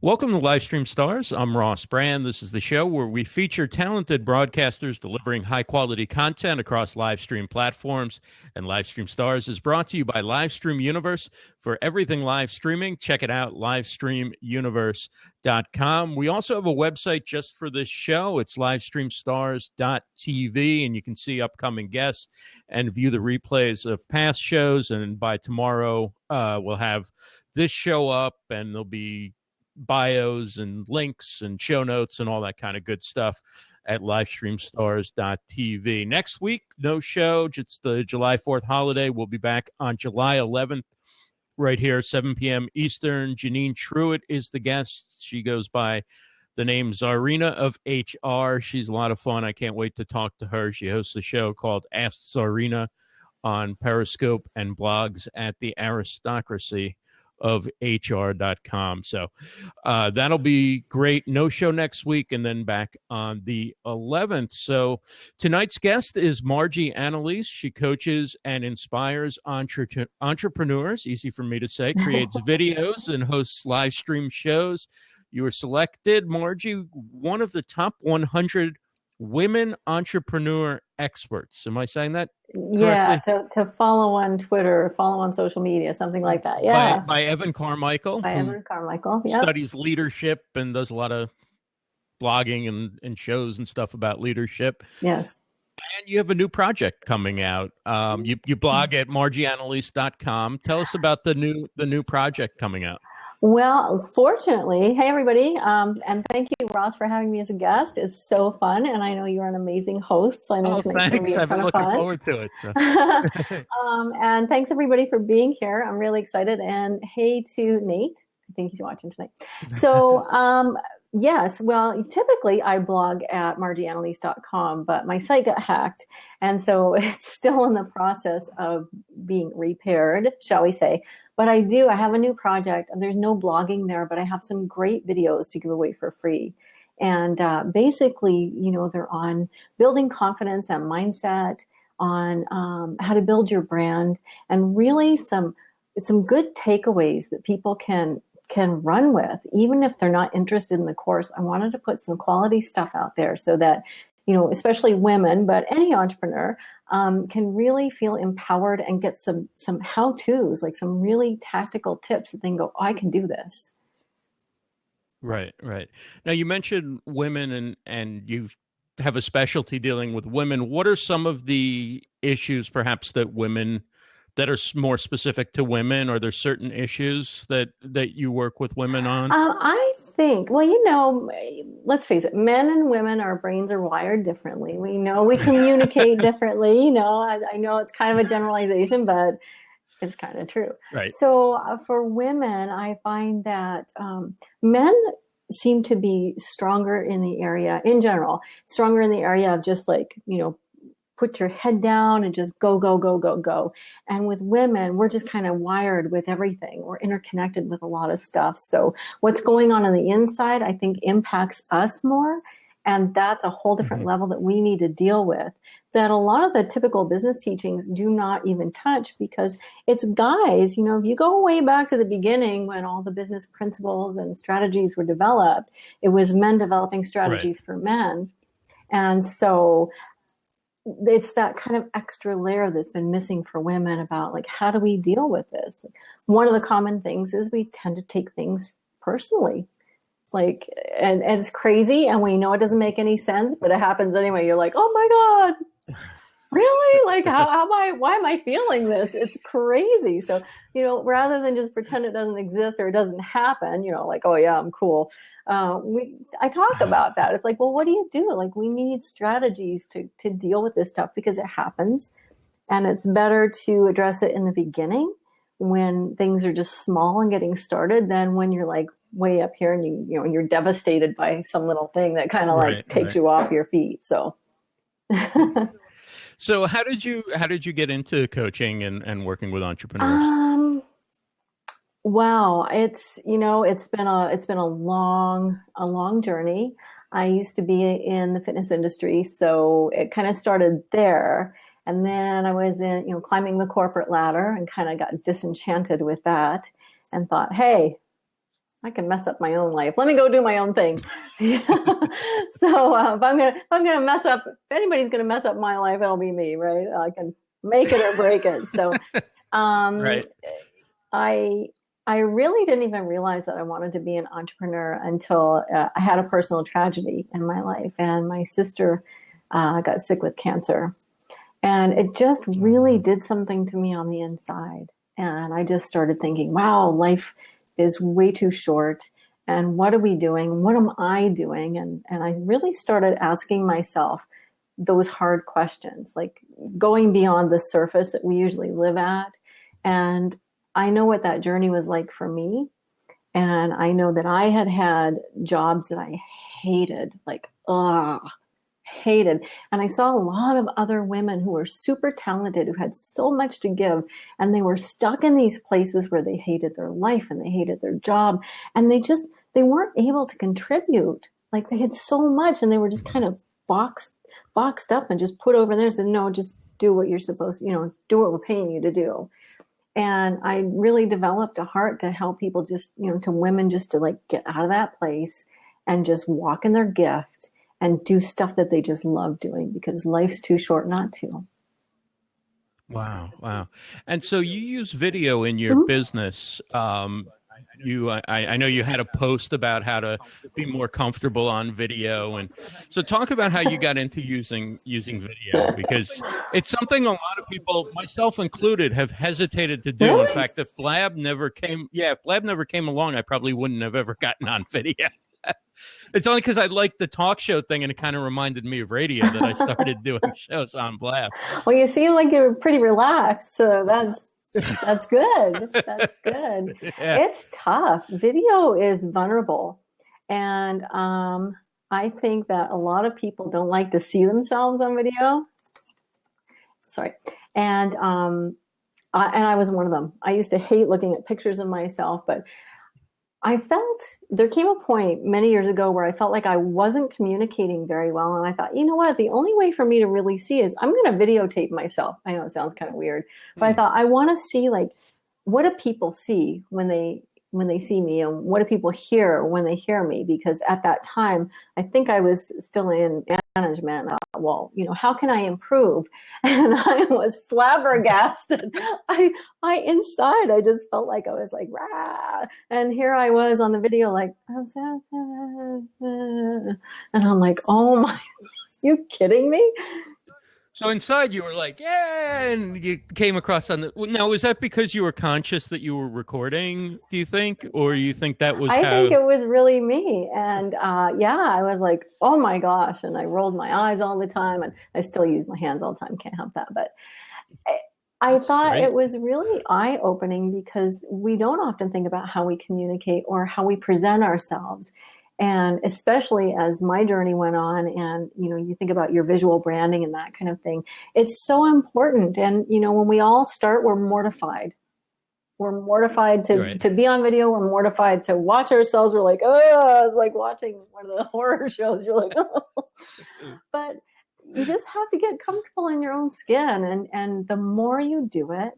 Welcome to Livestream Stars. I'm Ross Brand. This is the show where we feature talented broadcasters delivering high quality content across live stream platforms. And Livestream Stars is brought to you by Livestream Universe. For everything live streaming, check it out, livestreamuniverse.com. We also have a website just for this show. It's livestreamstars.tv, and you can see upcoming guests and view the replays of past shows. And by tomorrow, we'll have this show up, and there'll be bios and links and show notes and all that kind of good stuff at livestreamstars.tv. Next week, no show. It's the July 4th holiday. We'll be back on July 11th right here, 7 p.m. Eastern. Janine Truitt is the guest. She goes by the name Czarina of HR. She's a lot of fun. I can't wait to talk to her. She hosts a show called Ask Czarina on Periscope and blogs at the Aristocracy of HR.com. So that'll be great. No show next week, and then back on the 11th. So tonight's guest is Margie Analise. She coaches and inspires entrepreneurs, easy for me to say, creates videos and hosts live stream shows. You were selected, Margie, one of the top 100 women entrepreneur experts. Am I saying that correctly? Yeah, to follow on Twitter, follow on social media, something like that. Yeah. By Evan Carmichael. By Evan Carmichael. Yep. Studies leadership and does a lot of blogging and shows and stuff about leadership. Yes. And you have a new project coming out. You blog at margieanalyse.com. Tell us about the new project coming out. Well, fortunately, hey everybody, and thank you, Ross, for having me as a guest. It's so fun, and I know you're an amazing host, so I know it's going to be a I've been looking forward to it. So. And thanks everybody for being here. I'm really excited. And hey to Nate, I think he's watching tonight. So yes, well, typically I blog at margieanalyse.com, but my site got hacked, and so it's still in the process of being repaired, shall we say. But I have a new project, and there's no blogging there, but I have some great videos to give away for free. And basically, they're on building confidence and mindset, on how to build your brand, and really some good takeaways that people can run with, even if they're not interested in the course. I wanted to put some quality stuff out there so that, especially women, but any entrepreneur can really feel empowered and get some how-tos, like some really tactical tips that they can go, oh, I can do this. Right. Now, you mentioned women and you have a specialty dealing with women. What are some of the issues perhaps that are more specific to women? Are there certain issues that you work with women on? I think, well, let's face it, men and women, our brains are wired differently. We know we communicate differently. I know it's kind of a generalization, but it's kind of true. Right. So for women, I find that men seem to be stronger in the area, in general, stronger in the area of just like, put your head down and just go, go, go, go, go. And with women, we're just kind of wired with everything. We're interconnected with a lot of stuff. So what's going on the inside, I think, impacts us more. And that's a whole different level that we need to deal with, that a lot of the typical business teachings do not even touch, because it's guys. If you go way back to the beginning when all the business principles and strategies were developed, it was men developing strategies for men. And so it's that kind of extra layer that's been missing for women about, like, how do we deal with this? One of the common things is we tend to take things personally, and it's crazy, and we know it doesn't make any sense, but it happens anyway. You're like, oh my God, really? Like, why am I feeling this? It's crazy. So, rather than just pretend it doesn't exist or it doesn't happen, like, oh yeah, I'm cool. I talk about that. It's like, well, what do you do? Like, we need strategies to deal with this stuff, because it happens, and it's better to address it in the beginning when things are just small and getting started than when you're like way up here and you're devastated by some little thing that kind of takes you off your feet. So. So how did you get into coaching and working with entrepreneurs? Wow, it's been a long journey. I used to be in the fitness industry, so it kind of started there. And then I was in, climbing the corporate ladder and kind of got disenchanted with that and thought, hey, I can mess up my own life. Let me go do my own thing. So if I'm gonna mess up, if anybody's gonna mess up my life, it'll be me, right? I can make it or break it. So Right. I I really didn't even realize that I wanted to be an entrepreneur until I had a personal tragedy in my life, and my sister got sick with cancer, and it just really did something to me on the inside. And I just started thinking, wow, life is way too short. And what are we doing? What am I doing? And I really started asking myself those hard questions, like going beyond the surface that we usually live at. And I know what that journey was like for me. And I know that I had had jobs that I hated, like, hated. And I saw a lot of other women who were super talented, who had so much to give, and they were stuck in these places where they hated their life and they hated their job, and they weren't able to contribute. Like, they had so much, and they were just kind of boxed up and just put over there and said, no, just do what you're supposed to, do what we're paying you to do. And I really developed a heart to help people, just, to women, just to like get out of that place and just walk in their gift and do stuff that they just love doing, because life's too short not to. Wow. Wow. And so you use video in your business. I know you had a post about how to be more comfortable on video, and so talk about how you got into using video, because it's something a lot of people, myself included, have hesitated to do. Really? In fact, if Blab never came along, I probably wouldn't have ever gotten on video. It's only because I liked the talk show thing, and it kind of reminded me of radio, that I started doing shows on Blab. Well, you seem like you're pretty relaxed, so that's good. That's good. Yeah. It's tough. Video is vulnerable, and I think that a lot of people don't like to see themselves on video. Sorry, and I was one of them. I used to hate looking at pictures of myself, but I felt there came a point many years ago where I felt like I wasn't communicating very well. And I thought, you know what? The only way for me to really see is I'm going to videotape myself. I know it sounds kind of weird, but I thought I want to see, like, what do people see when they see me, and what do people hear when they hear me? Because at that time, I think I was still in management. Well, how can I improve? And I was flabbergasted. I inside, I just felt like I was like, rah. And here I was on the video, like, and I'm like, oh my, you kidding me? So inside you were like, yeah, and you came across on the. Now, was that because you were conscious that you were recording, do you think? Or you think that was I think it was really me. And I was like, oh my gosh. And I rolled my eyes all the time. And I still use my hands all the time. Can't help that. But I thought great. It was really eye-opening, because we don't often think about how we communicate or how we present ourselves. And especially as my journey went on, and, you think about your visual branding and that kind of thing, it's so important. And, when we all start, we're mortified. We're mortified to be on video. We're mortified to watch ourselves. We're like, oh, it's like watching one of the horror shows. You're like, oh. But you just have to get comfortable in your own skin. And the more you do it,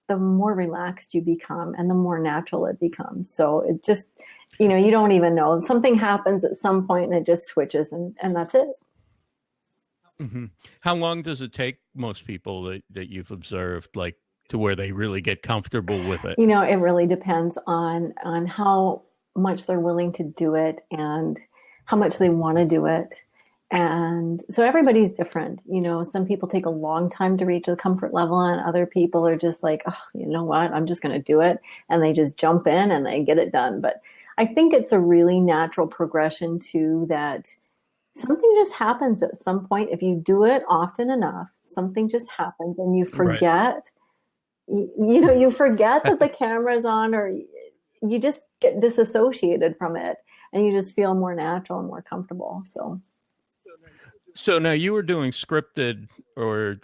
the more relaxed you become and the more natural it becomes. So it just, you don't even know. Something happens at some point and it just switches, and that's it. Mm-hmm. How long does it take most people that you've observed, like, to where they really get comfortable with it? It really depends on how much they're willing to do it and how much they want to do it. And so everybody's different. Some people take a long time to reach the comfort level, and other people are just like, oh, you know what? I'm just going to do it. And they just jump in and they get it done. But I think it's a really natural progression too, that something just happens at some point. If you do it often enough, something just happens and you forget, you forget that the camera's on, or you just get disassociated from it and you just feel more natural and more comfortable. So now you were doing scripted, or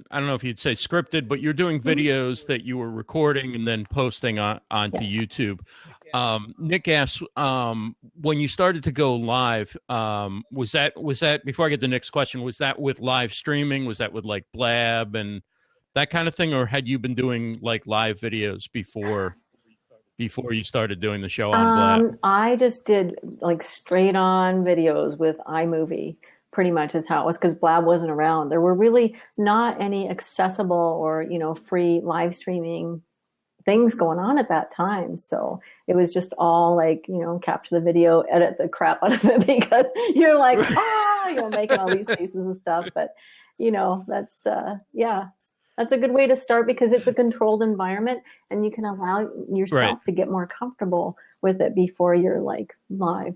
I don't know if you'd say scripted, but you're doing videos that you were recording and then posting onto YouTube. Nick asks, when you started to go live, was that before I get the next question, was that with live streaming? Was that with like Blab and that kind of thing? Or had you been doing like live videos before? before you started doing the show on Blab? I just did like straight on videos with iMovie, pretty much is how it was, because Blab wasn't around. There were really not any accessible or, free live streaming things going on at that time. So it was just all like, capture the video, edit the crap out of it because you're like, making all these faces and stuff. But, that's, that's a good way to start because it's a controlled environment and you can allow yourself to get more comfortable with it before you're like live.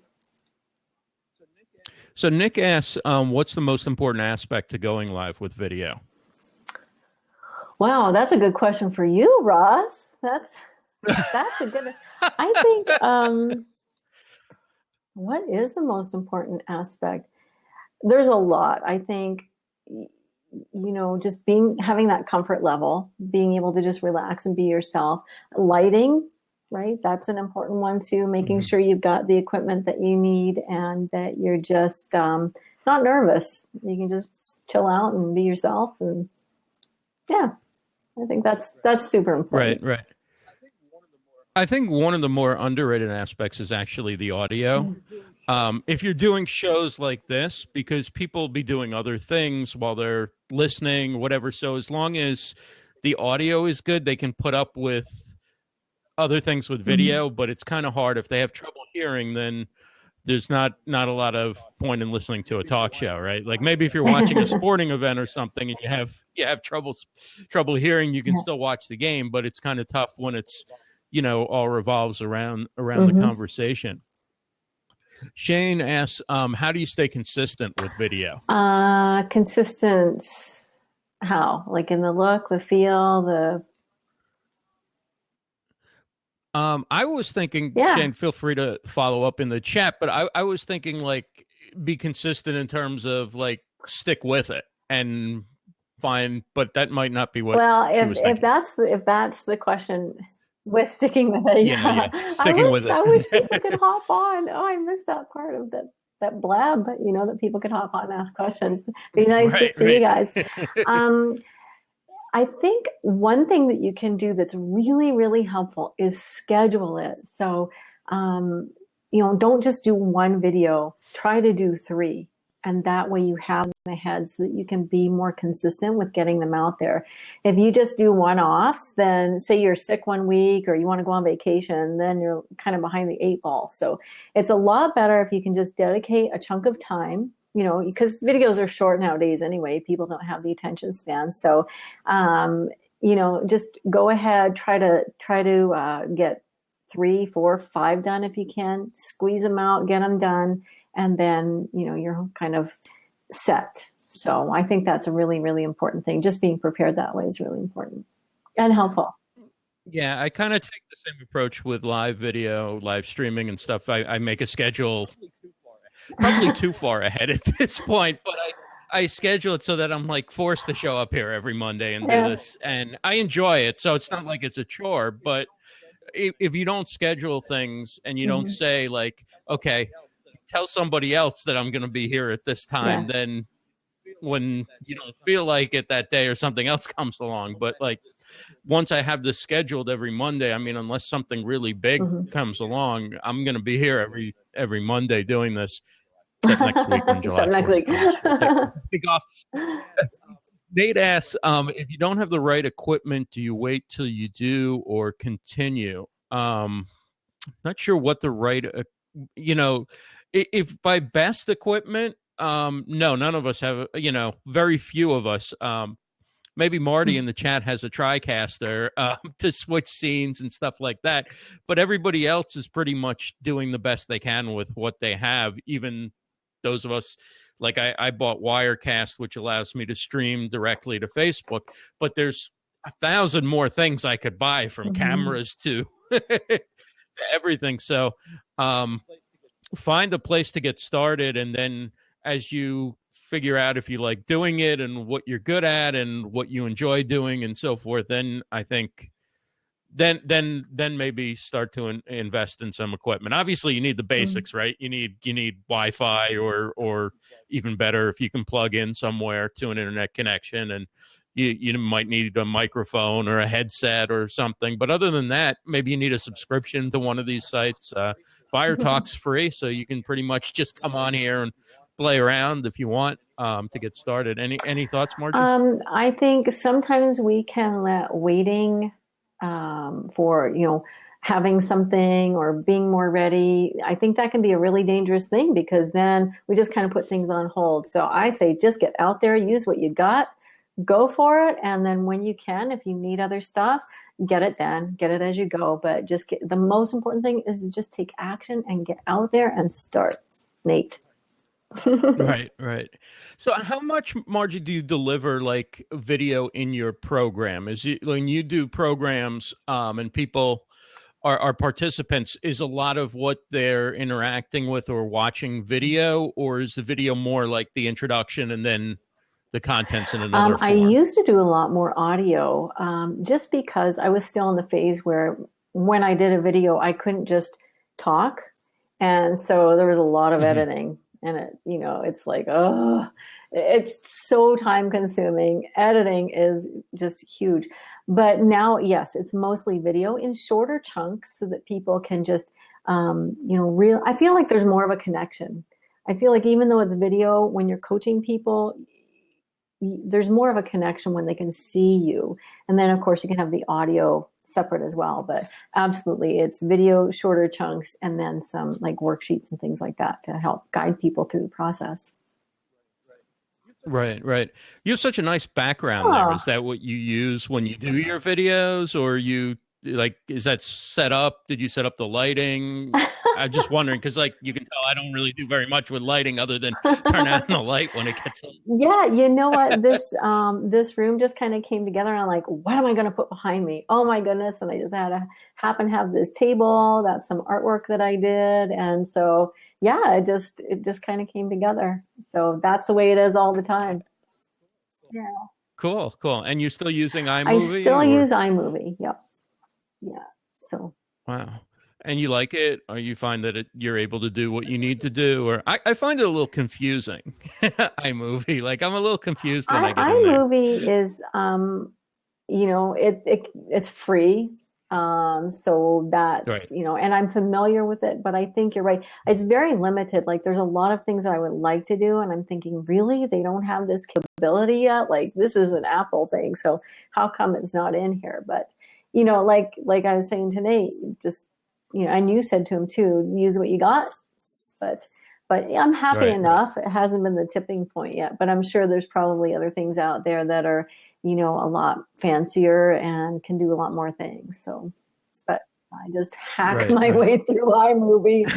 So Nick asks, what's the most important aspect to going live with video? Wow, that's a good question for you, Ross. That's a good. I think. What is the most important aspect? There's a lot. I think. Just having that comfort level, being able to just relax and be yourself. Lighting, right? That's an important one too. Making sure you've got the equipment that you need and that you're just not nervous. You can just chill out and be yourself. And yeah, I think that's super important. Right. I think one of the more underrated aspects is actually the audio. If you're doing shows like this, because people will be doing other things while they're listening, whatever. So as long as the audio is good, they can put up with other things with video, but it's kind of hard. If they have trouble hearing, then there's not a lot of point in listening to a talk show, right? Like maybe if you're watching a sporting event or something and you have trouble hearing, you can still watch the game, but it's kind of tough when it's, all revolves around the conversation. Shane asks, how do you stay consistent with video? Consistent, how? Like in the look, the feel, the... I was thinking, Shane, feel free to follow up in the chat, but I was thinking like be consistent in terms of like stick with it and fine, but that might not be what she was thinking. If that's the question... With sticking with it, with it. I wish people could hop on. Oh, I missed that part of that blab, but that people could hop on and ask questions. Be nice to see you guys. I think one thing that you can do that's really, really helpful is schedule it. So, don't just do one video. Try to do 3. And that way you have them in the head so that you can be more consistent with getting them out there. If you just do one-offs, then say you're sick one week or you want to go on vacation, then you're kind of behind the 8 ball. So it's a lot better if you can just dedicate a chunk of time, because videos are short nowadays anyway. People don't have the attention span. So, just go ahead, try to get 3, 4, 5 done if you can. Squeeze them out, get them done. And then, you're kind of set. So I think that's a really, really important thing. Just being prepared that way is really important and helpful. Yeah, I kind of take the same approach with live video, live streaming and stuff. I make a schedule probably too far ahead at this point, but I schedule it so that I'm like forced to show up here every Monday and do this. And I enjoy it. So it's not like it's a chore, but if you don't schedule things and you don't say like, okay, tell somebody else that I'm going to be here at this time, then when you don't feel like it that day or something else comes along. But like once I have this scheduled every Monday, I mean, unless something really big comes along, I'm going to be here every Monday doing this. Except next week on July 4th. Week off. Nate asks, if you don't have the right equipment, do you wait till you do or continue? Not sure what the right, if by best equipment, no, none of us have, very few of us. Maybe Margie in the chat has a TriCaster to switch scenes and stuff like that. But everybody else is pretty much doing the best they can with what they have. Even those of us, like I bought Wirecast, which allows me to stream directly to Facebook. But there's 1,000 more things I could buy, from cameras to everything. So find a place to get started, and then as you figure out if you like doing it and what you're good at and what you enjoy doing and so forth, then I think then maybe start to invest in some equipment. Obviously, you need the basics, right? You need Wi-Fi or even better if you can plug in somewhere to an internet connection and you might need a microphone or a headset or something. But other than that, maybe you need a subscription to one of these sites. Fire Talk's free, so you can pretty much just come on here and play around if you want to get started. Any thoughts, Margie? I think sometimes we can let waiting for, having something or being more ready. I think that can be a really dangerous thing, because then we just kind of put things on hold. So I say just get out there, use what you got, go for it. And then when you can, if you need other stuff, get it done, get it as you go. But the most important thing is to just take action and get out there and start, Nate. Right. So how much, Margie, do you deliver like video in your program? When you do programs and people are participants, is a lot of what they're interacting with or watching video, or is the video more like the introduction and then the content's in another form? I used to do a lot more audio just because I was still in the phase where when I did a video, I couldn't just talk. And so there was a lot of editing. And it's like, it's so time consuming. Editing is just huge. But now, yes, it's mostly video in shorter chunks so that people can just, I feel like there's more of a connection. I feel like even though it's video, when you're coaching people, there's more of a connection when they can see you. And then, of course, you can have the audio separate as well. But absolutely, it's video, shorter chunks, and then some like worksheets and things like that to help guide people through the process. Right. You have such a nice background there. Is that what you use when you do your videos, or is that set up? Did you set up the lighting? I'm just wondering, because you can tell I don't really do very much with lighting other than turn on the light when it gets on. Yeah, you know what? This room just kind of came together, and I'm like, what am I going to put behind me? Oh my goodness! And I just had to happen to have this table. That's some artwork that I did, and so yeah, it just kind of came together. So that's the way it is all the time. Yeah. Cool. And you're still using iMovie? I still use iMovie. Yep. Yeah. So. Wow. And you like it, or you find that you're able to do what you need to do? Or I find it a little confusing. iMovie, I'm a little confused when I get in there. iMovie is, it's free. So that's, right. And I'm familiar with it, but I think you're right. It's very limited. There's a lot of things that I would like to do. And I'm thinking, really, they don't have this capability yet? This is an Apple thing. So how come it's not in here? But, like I was saying to Nate, just, and you said to him too, use what you got, but I'm happy enough. Right. It hasn't been the tipping point yet, but I'm sure there's probably other things out there that are, a lot fancier and can do a lot more things. So, but I just hack my way through iMovie.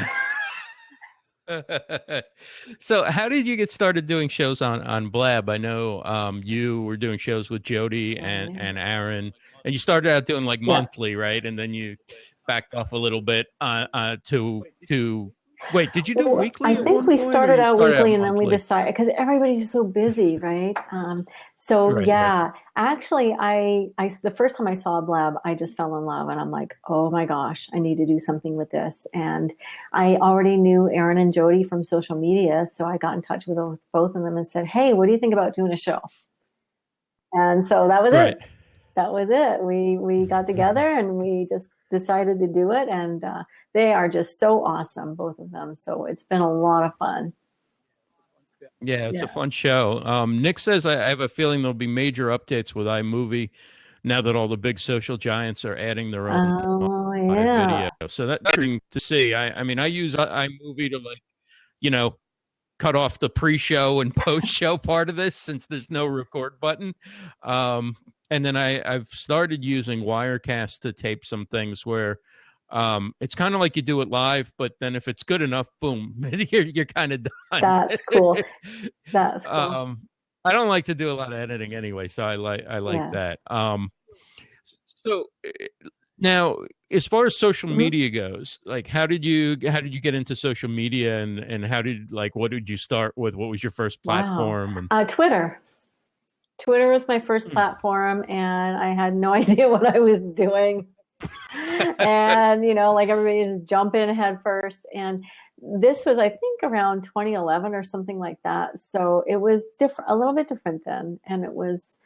So how did you get started doing shows on Blab? I know you were doing shows with Jody and Aaron, and you started out doing monthly, right? And then you backed off a little bit to wait, did you do weekly? I think we started out weekly, and then we decided, because everybody's just so busy, right? Actually, the first time I saw Blab, I just fell in love, and I'm like, oh my gosh, I need to do something with this. And I already knew Aaron and Jody from social media, so I got in touch with both of them and said, hey, what do you think about doing a show? And so that was it. That was it. We got together and we just decided to do it, and they are just so awesome, both of them. So it's been a lot of fun. Yeah, it's a fun show. Nick says, I have a feeling there'll be major updates with iMovie now that all the big social giants are adding their own video. So that's interesting to see. I mean, I use iMovie to cut off the pre-show and post-show part of this, since there's no record button. And then I've started using Wirecast to tape some things where it's kind of like you do it live, but then if it's good enough, boom, you're kind of done. That's cool. That's cool. I don't like to do a lot of editing anyway, so I like that. So now, as far as social media goes, how did you get into social media, and what did you start with? What was your first platform? Wow. Twitter. Twitter was my first platform, and I had no idea what I was doing. And, everybody just jump in head first. And this was, I think, around 2011 or something like that. So it was different, a little bit different then. And it was,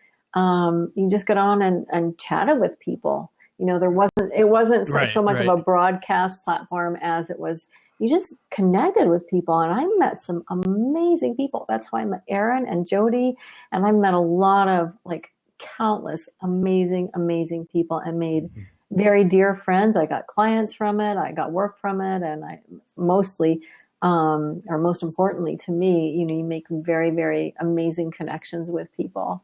You just got on and chatted with people. You know, it wasn't so much of a broadcast platform as it was, you just connected with people. And I met some amazing people. That's why I met Aaron and Jody. And I met a lot of like countless amazing, amazing people and made very dear friends. I got clients from it. I got work from it. And I mostly, or most importantly to me, you know, you make very, very amazing connections with people.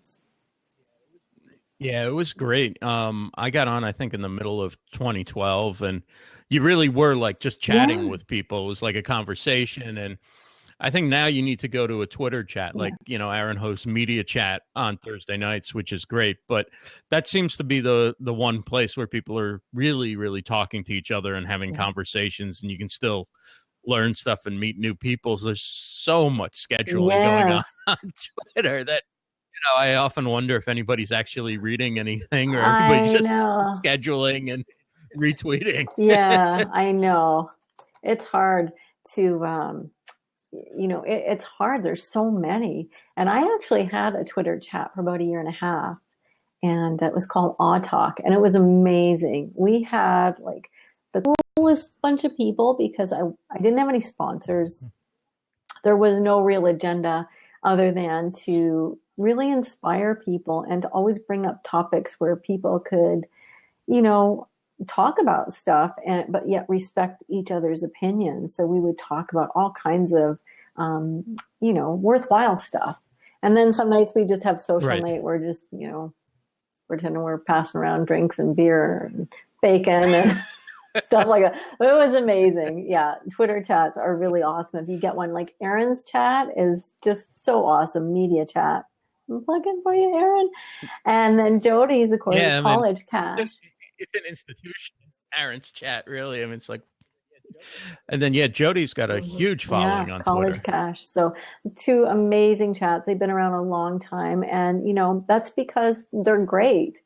Yeah, it was great. I got on, I think, in the middle of 2012, and you really were like just chatting with people. It was like a conversation. And I think now you need to go to a Twitter chat, like, you know, Aaron hosts Media Chat on Thursday nights, which is great. But that seems to be the one place where people are really, really talking to each other and having conversations, and you can still learn stuff and meet new people. So there's so much scheduling going on Twitter that, you know, I often wonder if anybody's actually reading anything, or everybody's just scheduling and retweeting. Yeah, I know. It's hard to, you know, it's hard. There's so many. And I actually had a Twitter chat for about a year and a half, and it was called Aw Talk, and it was amazing. We had like the coolest bunch of people because I didn't have any sponsors. There was no real agenda other than to really inspire people and to always bring up topics where people could, you know, talk about stuff, but yet respect each other's opinions. So we would talk about all kinds of, you know, worthwhile stuff. And then some nights we just have social night. We're just, you know, pretending we're passing around drinks and beer and bacon and stuff like that. It was amazing. Yeah. Twitter chats are really awesome. If you get one, like Aaron's chat is just so awesome. Media Chat. I'm plugging for you, Aaron. And then Jody's, of course, College Cash. It's an institution. Aaron's chat, really. I mean, it's like, and then Jody's got a huge following on College Twitter. Cash. So 2 amazing chats. They've been around a long time, and you know that's because they're great.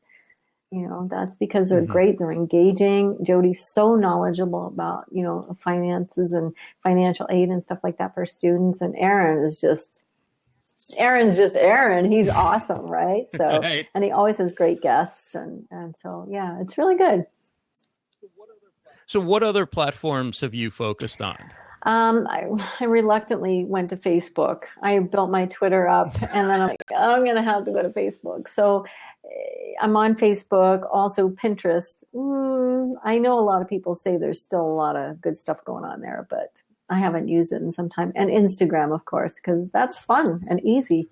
You know, that's because they're great. They're engaging. Jody's so knowledgeable about, you know, finances and financial aid and stuff like that for students. And Aaron's just Aaron. He's awesome, right? So, and he always has great guests, and so yeah, it's really good. So, what other platforms have you focused on? I reluctantly went to Facebook. I built my Twitter up, and then I'm like, I'm going to have to go to Facebook. So I'm on Facebook, also Pinterest. I know a lot of people say there's still a lot of good stuff going on there, but I haven't used it in some time. And Instagram, of course, because that's fun and easy.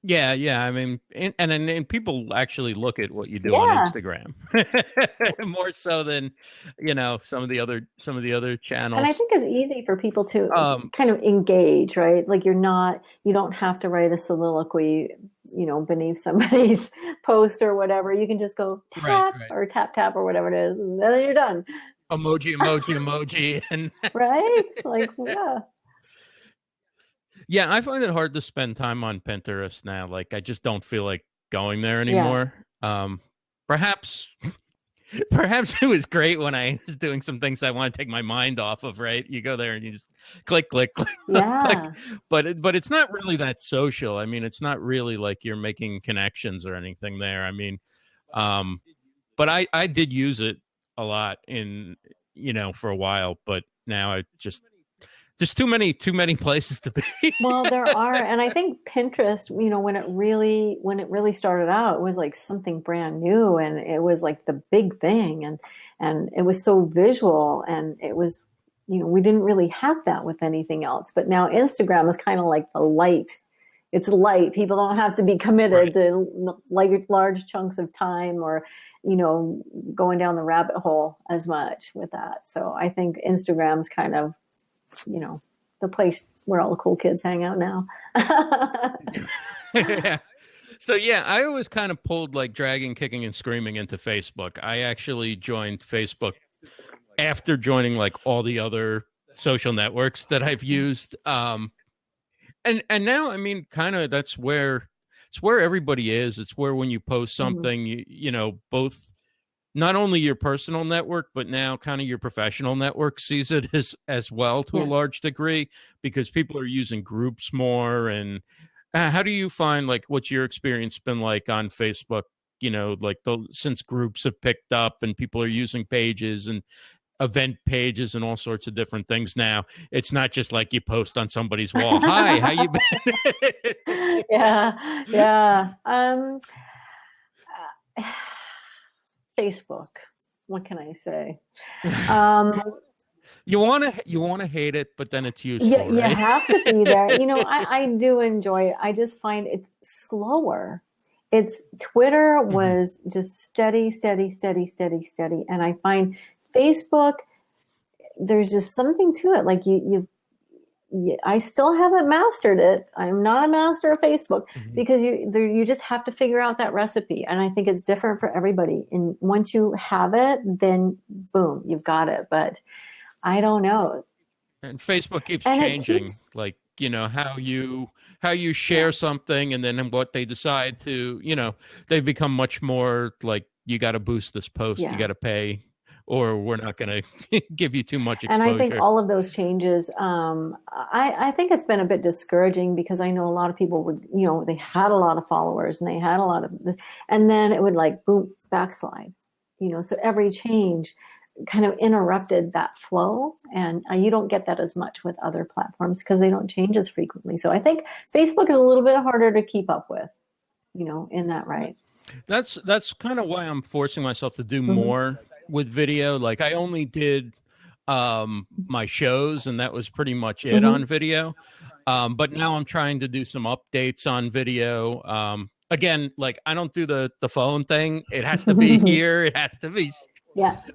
Yeah. I mean, and people actually look at what you do on Instagram more so than, you know, some of the other channels. And I think it's easy for people to kind of engage, right? Like you don't have to write a soliloquy, you know, beneath somebody's post or whatever. You can just go tap or tap or whatever it is, and then you're done. Emoji, and right? Like, yeah. Yeah, I find it hard to spend time on Pinterest now. Like, I just don't feel like going there anymore. Perhaps it was great when I was doing some things I want to take my mind off of, right? You go there and you just click, click. But it's not really that social. I mean, it's not really like you're making connections or anything there. I mean, but I did use it a lot in, you know, for a while, but now I just... There's too many places to be. Well, there are, and I think Pinterest, you know, when it really started out, it was like something brand new, and it was like the big thing, and it was so visual, and it was, you know, we didn't really have that with anything else. But now Instagram is kind of like the light. It's light. People don't have to be committed to like large chunks of time or, you know, going down the rabbit hole as much with that. So I think Instagram's kind of, you know, the place where all the cool kids hang out now. So I always kind of pulled like dragging, kicking, and screaming into Facebook. I actually joined Facebook after joining like all the other social networks that I've used. And now, I mean, kind of it's where everybody is. It's where when you post something, you know, both not only your personal network, but now kind of your professional network sees it as well to a large degree, because people are using groups more, and how do you find, like, what's your experience been like on Facebook? You know, like since groups have picked up and people are using pages and event pages and all sorts of different things now. It's not just like you post on somebody's wall. Hi, how you been? Yeah, yeah. Facebook. What can I say? You want to hate it, but then it's useful, You right? have to be there. I do enjoy it. I just find it's slower. It's Twitter was just steady, steady, steady, steady, steady. And I find Facebook, there's just something to it. Like I still haven't mastered it. I'm not a master of Facebook because you just have to figure out that recipe. And I think it's different for everybody. And once you have it, then boom, you've got it. But I don't know. And Facebook keeps changing, like, you know, how you share something, and then what they decide to, you know, they've become much more like, you got to boost this post, you got to pay, or we're not going to give you too much exposure. And I think all of those changes, I think it's been a bit discouraging because I know a lot of people would, you know, they had a lot of followers and they had a lot of, and then it would like boom, backslide, you know, so every change kind of interrupted that flow, and you don't get that as much with other platforms because they don't change as frequently. So I think Facebook is a little bit harder to keep up with, you know, in that right. That's kind of why I'm forcing myself to do more with video. Like, I only did my shows, and that was pretty much it on video. But now I'm trying to do some updates on video. Again, like, I don't do the phone thing. It has to be here. It has to be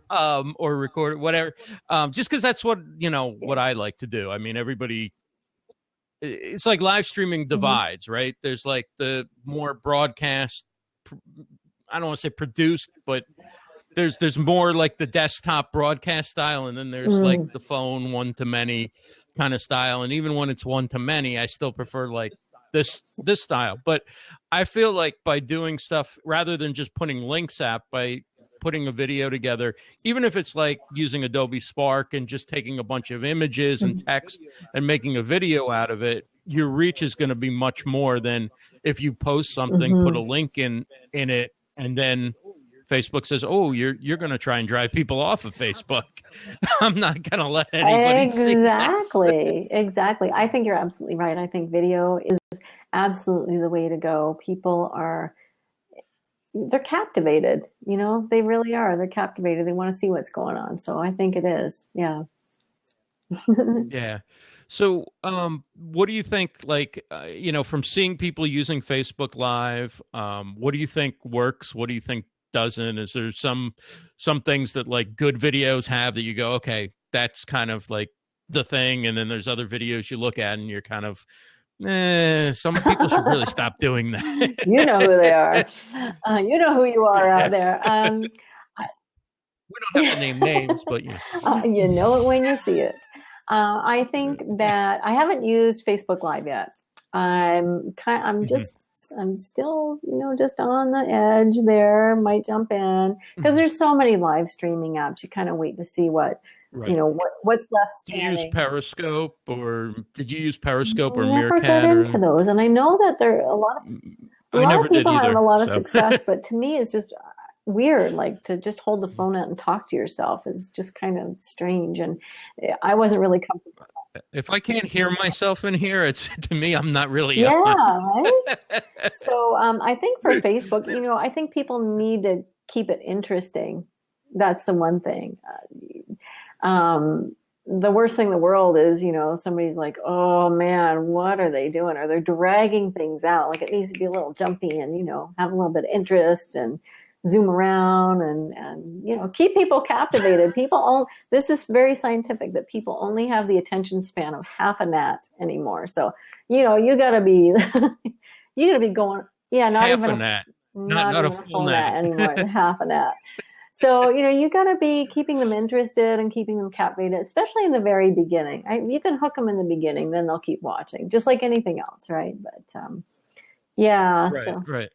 or record it, whatever. Just because that's what, you know, what I like to do. I mean, everybody, it's like live streaming divides, right? There's like the more broadcast, I don't want to say produced, but there's more like the desktop broadcast style, and then there's like the phone one-to-many kind of style. And even when it's one-to-many, I still prefer like this style. But I feel like by doing stuff rather than just putting links up, by putting a video together, even if it's like using Adobe Spark and just taking a bunch of images and text and making a video out of it, your reach is going to be much more than if you post something, put a link in it, and then Facebook says, "Oh, you're going to try and drive people off of Facebook." I'm not going to let anybody see that. Exactly. I think you're absolutely right. I think video is absolutely the way to go. People they're captivated, you know, they really are. They're captivated. They want to see what's going on. So I think it is. Yeah. Yeah. So, what do you think, like, you know, from seeing people using Facebook Live, what do you think works? What do you think doesn't? Is there some things that like good videos have that you go, okay, that's kind of like the thing. And then there's other videos you look at and you're kind of, some people should really stop doing that. You know who they are. You know who you are out there. We don't have to name names, but you know. You know it when you see it. I think that I haven't used Facebook Live yet. I'm still, you know, just on the edge there, might jump in because there's so many live streaming apps. You kind of wait to see what, you know, what's left standing. Do you use Periscope, or did you use Periscope or Never Meerkat? got into those. And I know that there are a lot of people have a lot of success, but to me it's just weird, like to just hold the phone out and talk to yourself is just kind of strange, and I wasn't really comfortable. If I can't hear myself in here, it's, to me, I'm not really right. So I think for Facebook, you know, I think people need to keep it interesting. That's the one thing. The worst thing in the world is, you know, somebody's like, oh man, what are they doing? Or they're dragging things out. Like, it needs to be a little jumpy and, you know, have a little bit of interest and zoom around and you know, keep people captivated. This is very scientific, that people only have the attention span of half a gnat anymore. So, you know, you gotta be going, not half even a gnat, not even a full gnat anymore, half a gnat. So, you know, you got to be keeping them interested and keeping them captivated, especially in the very beginning. You can hook them in the beginning, then they'll keep watching, just like anything else, right? But right.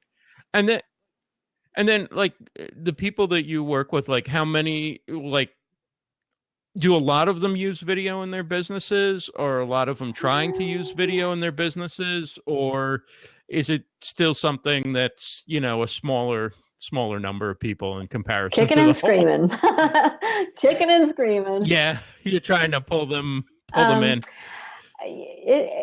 And then like the people that you work with, like how many, like do a lot of them use video in their businesses, or a lot of them trying to use video in their businesses, or is it still something that's, you know, a smaller number of people in comparison Kicking to the and whole? screaming. Kicking and screaming. Yeah, you're trying to pull them Um, in.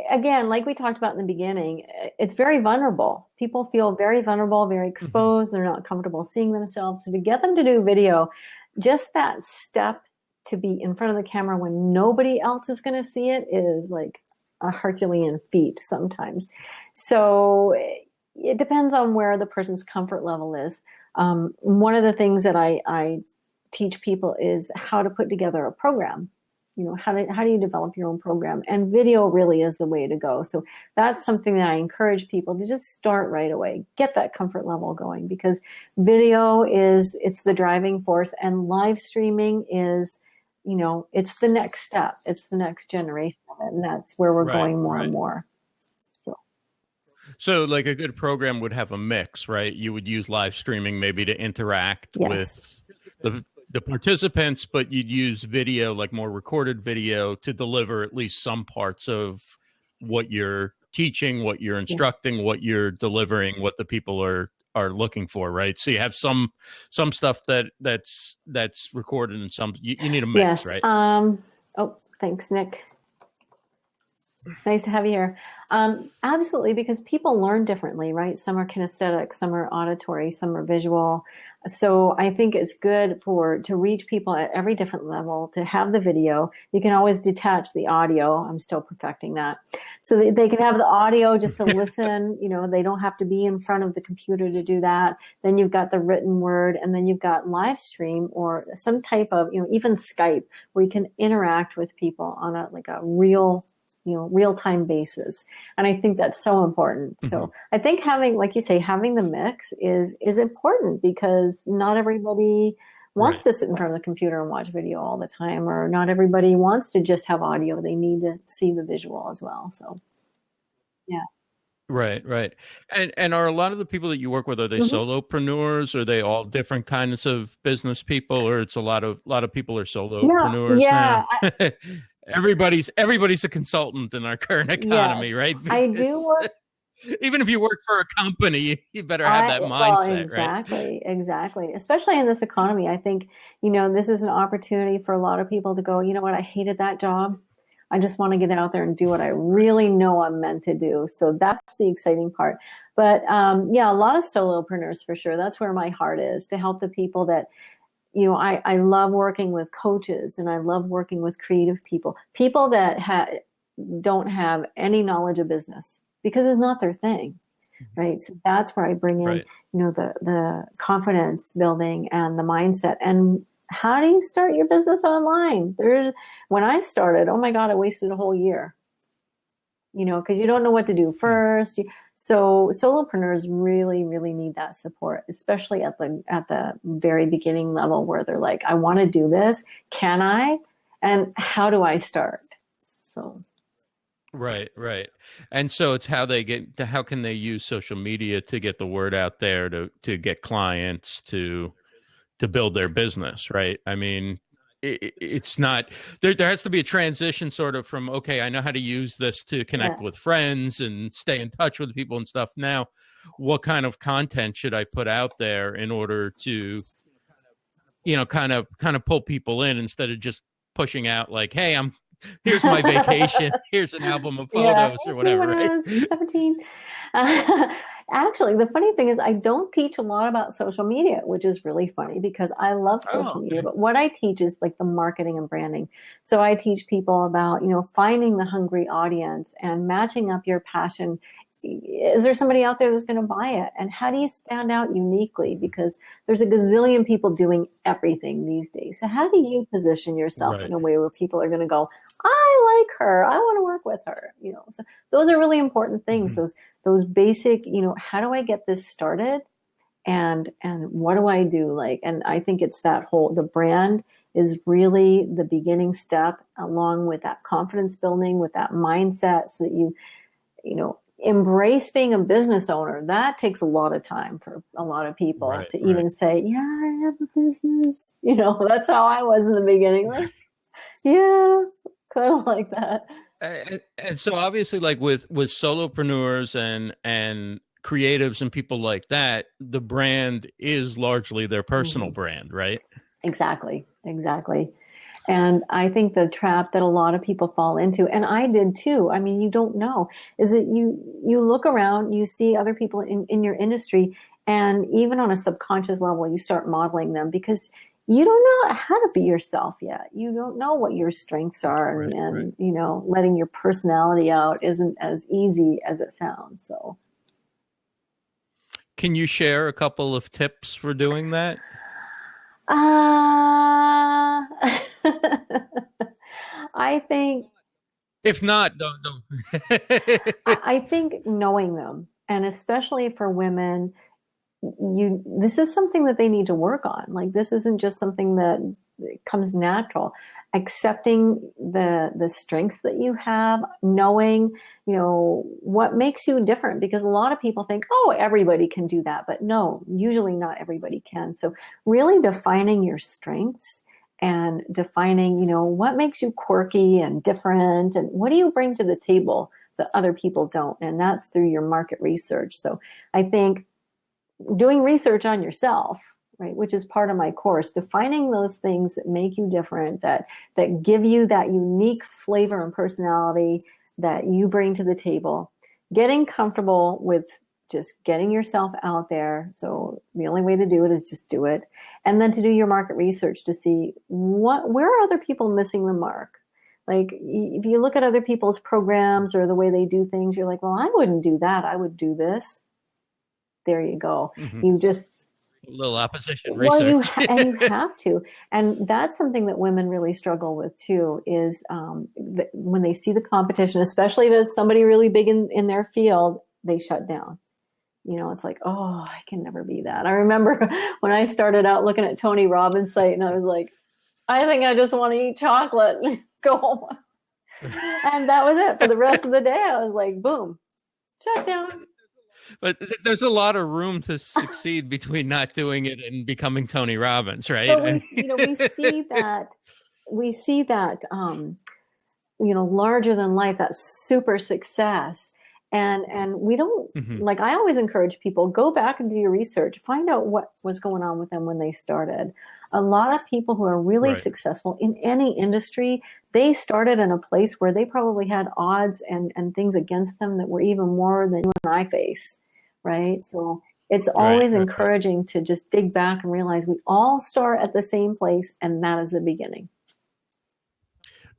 Again, like we talked about in the beginning, it's very vulnerable. People feel very vulnerable, very Hmm. exposed. They're not comfortable seeing themselves. So to get them to do video, just that step to be in front of the camera when nobody else is going to see it is like a Herculean feat sometimes. So it depends on where the person's comfort level is. One of the things that I teach people is how to put together a program. You know, how do you develop your own program? And video really is the way to go. So that's something that I encourage people to just start right away. Get that comfort level going, because video it's the driving force, and live streaming is, you know, it's the next step. It's the next generation of it, and that's where we're Right, going more right. and more. So, like, a good program would have a mix, right? You would use live streaming maybe to interact Yes. with the participants, but you'd use video, like more recorded video, to deliver at least some parts of what you're teaching, what you're Yeah. instructing, what you're delivering, what the people are looking for, right? So you have some stuff that's recorded, and some you need a mix, Yes. right? Oh, thanks, Nick. Nice to have you here. Absolutely, because people learn differently, right? Some are kinesthetic, some are auditory, some are visual. So I think it's good to reach people at every different level, to have the video. You can always detach the audio. I'm still perfecting that. So they can have the audio just to listen. You know, they don't have to be in front of the computer to do that. Then you've got the written word, and then you've got live stream or some type of, you know, even Skype, where you can interact with people on a real-time basis. And I think that's so important. Mm-hmm. So I think having, like you say, having the mix is important, because not everybody wants to sit in front of the computer and watch video all the time, or not everybody wants to just have audio. They need to see the visual as well. So, yeah. Right, right. And are a lot of the people that you work with, are they solopreneurs? Are they all different kinds of business people, or it's a lot of people are solopreneurs Yeah. now? Everybody's a consultant in our current economy, right? I do work. Even if you work for a company, you better have that mindset, right? Exactly. Especially in this economy, I think, you know, this is an opportunity for a lot of people to go, you know what, I hated that job. I just want to get out there and do what I really know I'm meant to do. So that's the exciting part. But yeah, a lot of solopreneurs for sure. That's where my heart is, to help the people that, you know, I love working with coaches, and I love working with creative people that don't have any knowledge of business, because it's not their thing, right? So that's where I bring in, you know, the confidence building and the mindset. And how do you start your business online? When I started, oh my God, I wasted a whole year, you know, because you don't know what to do first. So solopreneurs really, really need that support, especially at the very beginning level, where they're like, I want to do this. Can I? And how do I start? So. Right. And so it's how can they use social media to get the word out there, to get clients, to build their business, right? I mean, it's not, there has to be a transition sort of from, okay, I know how to use this to connect with friends and stay in touch with people and stuff. Now, what kind of content should I put out there in order to, you know, kind of pull people in, instead of just pushing out like, hey, here's my vacation, here's an album of photos or whatever, right? 17. Actually, the funny thing is, I don't teach a lot about social media, which is really funny, because I love social media. But what I teach is like the marketing and branding. So I teach people about, you know, finding the hungry audience and matching up your passion. Is there somebody out there that's going to buy it? And how do you stand out uniquely? Because there's a gazillion people doing everything these days. So how do you position yourself in a way where people are going to go, I like her, I want to work with her? You know, so those are really important things. Those basic, you know, how do I get this started? And what do I do? Like, and I think it's the brand is really the beginning step, along with that confidence building, with that mindset, so that you know, embrace being a business owner. That takes a lot of time for a lot of people to even say, yeah, I have a business. You know, that's how I was in the beginning. Like, Yeah, kind of like that. And so obviously, like with solopreneurs and creatives and people like that, the brand is largely their personal Mhm. brand, right? Exactly, exactly. And I think the trap that a lot of people fall into, and I did too, I mean, you don't know, is that you look around, you see other people in your industry, and even on a subconscious level, you start modeling them because you don't know how to be yourself yet. You don't know what your strengths are, Right, right. and you know, letting your personality out isn't as easy as it sounds. So, Can you share a couple of tips for doing that? uh, I think If not, don't. I think knowing them, and especially for women, this is something that they need to work on. Like this isn't just something that comes natural. Accepting the strengths that you have, knowing, you know, what makes you different, because a lot of people think, oh, everybody can do that, but no, usually not everybody can. So really defining your strengths and defining, you know, what makes you quirky and different, and what do you bring to the table that other people don't, and that's through your market research. So I think doing research on yourself, right, which is part of my course, defining those things that make you different, that give you that unique flavor and personality that you bring to the table, getting comfortable with just getting yourself out there. So the only way to do it is just do it. And then to do your market research to see where are other people missing the mark. Like if you look at other people's programs or the way they do things, you're like, well, I wouldn't do that. I would do this. There you go. Mhm. You just, A little opposition well, research. and you have to, and that's something that women really struggle with too. Is when they see the competition, especially if it's somebody really big in their field, they shut down. You know, it's like, oh, I can never be that. I remember when I started out looking at Tony Robbins' site, and I was like, I think I just want to eat chocolate and go home. And that was it for the rest of the day. I was like, boom, shut down. But there's a lot of room to succeed between not doing it and becoming Tony Robbins, right? But we see that we see that you know, larger than life, that super success, and we don't, Mhm. like, I always encourage people, go back and do your research, find out what was going on with them when they started. A lot of people who are really Right. successful in any industry, they started in a place where they probably had odds and things against them that were even more than you and I face, right? So it's Right. always Right. encouraging to just dig back and realize we all start at the same place, and that is the beginning.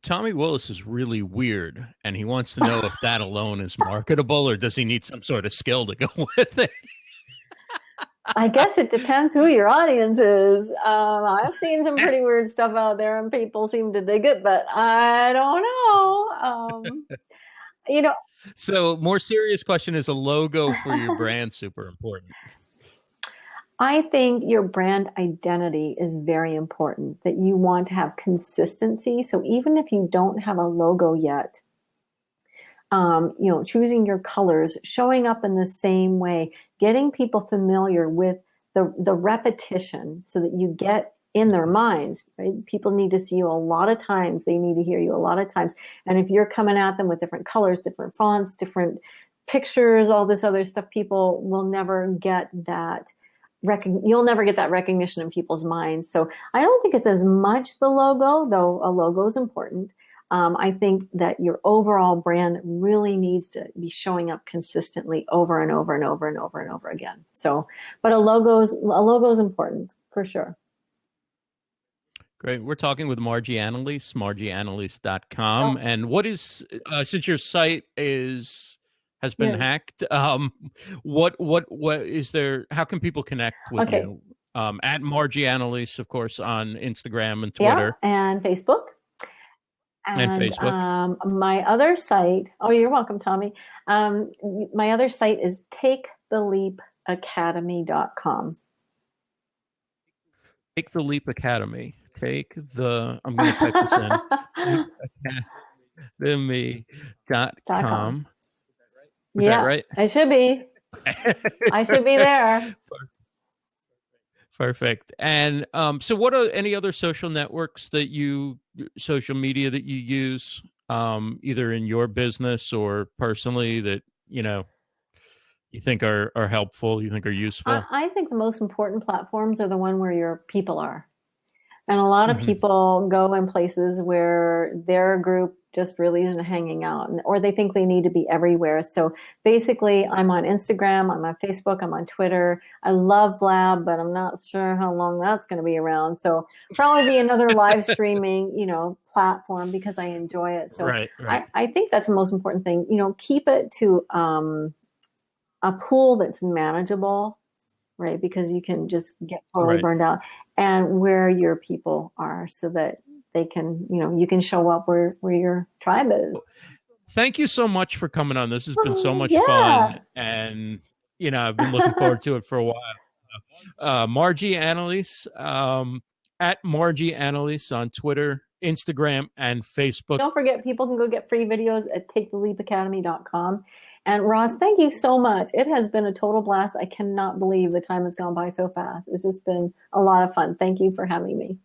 Tommy Willis is really weird, and he wants to know if that alone is marketable, or does he need some sort of skill to go with it? I guess it depends who your audience is. I've seen some pretty weird stuff out there, and people seem to dig it, but I don't know. You know, So, more serious question: is a logo for your brand super important? I think your brand identity is very important, that you want to have consistency. So even if you don't have a logo yet, you know, choosing your colors, showing up in the same way, getting people familiar with the repetition so that you get in their minds, right? People need to see you a lot of times. They need to hear you a lot of times. And if you're coming at them with different colors, different fonts, different pictures, all this other stuff, people will never get that. You'll never get that recognition in people's minds. So I don't think it's as much the logo, though a logo is important. I think that your overall brand really needs to be showing up consistently over and over and over and over and over again. So, but a logo's important for sure. Great. We're talking with Margie Analise, margieanalyse.com. Oh, And what is, since your site has been yeah. hacked, what is there, how can people connect with Okay. you? At Margie Analise, of course, on Instagram and Yeah, Twitter and Facebook. and And Facebook. my other site, oh, you're welcome, Tommy. My other site is taketheleapacademy.com. Take the Leap Academy. I'm going to type this in. .com. Leapacademy.com. Is that Yeah, right? I should be. I should be there. Perfect. And so what are any other social networks social media that you use, either in your business or personally that, you think are helpful, you think are useful? I think the most important platforms are the one where your people are. And a lot of Hmm. people go in places where their group just really isn't hanging out, or they think they need to be everywhere. So basically, I'm on Instagram, I'm on Facebook, I'm on Twitter. I love Blab, but I'm not sure how long that's going to be around. So probably be another live streaming, platform because I enjoy it. So Right, right, I think that's the most important thing. Keep it to a pool that's manageable, right? Because you can just get totally right. burned out, and where your people are so that they can, you can show up where your tribe is. Thank you so much for coming on. This has been so much Yeah. fun, and I've been looking forward to it for a while. Margie Analise, at Margie Analise on Twitter, Instagram, and Facebook. Don't forget, people can go get free videos at taketheleapacademy.com. And Ross, thank you so much. It has been a total blast. I cannot believe the time has gone by so fast. It's just been a lot of fun. Thank you for having me.